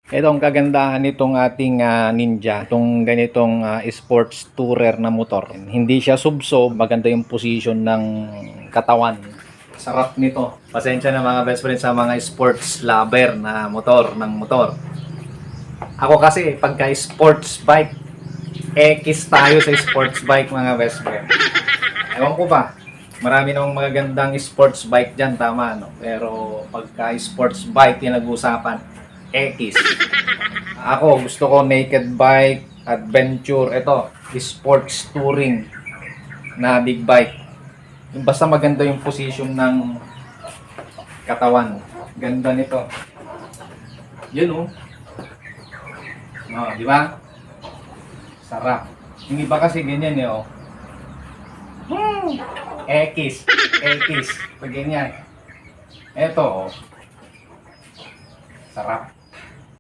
Ito ang kagandahan nitong ating Ninja, itong ganitong sports tourer na motor. Hindi siya subsob, maganda yung position ng katawan. Sarap nito. Pasensya na mga best friend sa mga sports lover na motor, ng motor. Ako kasi, pagka sports bike, X tayo sa sports bike mga best friend. Ewan ko ba, marami namang magagandang sports bike dyan, tama no? Pero pagka sports bike yung nag-uusapan, X. Ako, gusto ko naked bike, adventure, ito, sports touring na big bike. Yung basta maganda yung position ng katawan. Ganda nito. Yun oh. Oh, di ba? Sarap. Yung iba kasi ganyan eh oh. X. X. Pag ganyan. Ito oh. Sarap.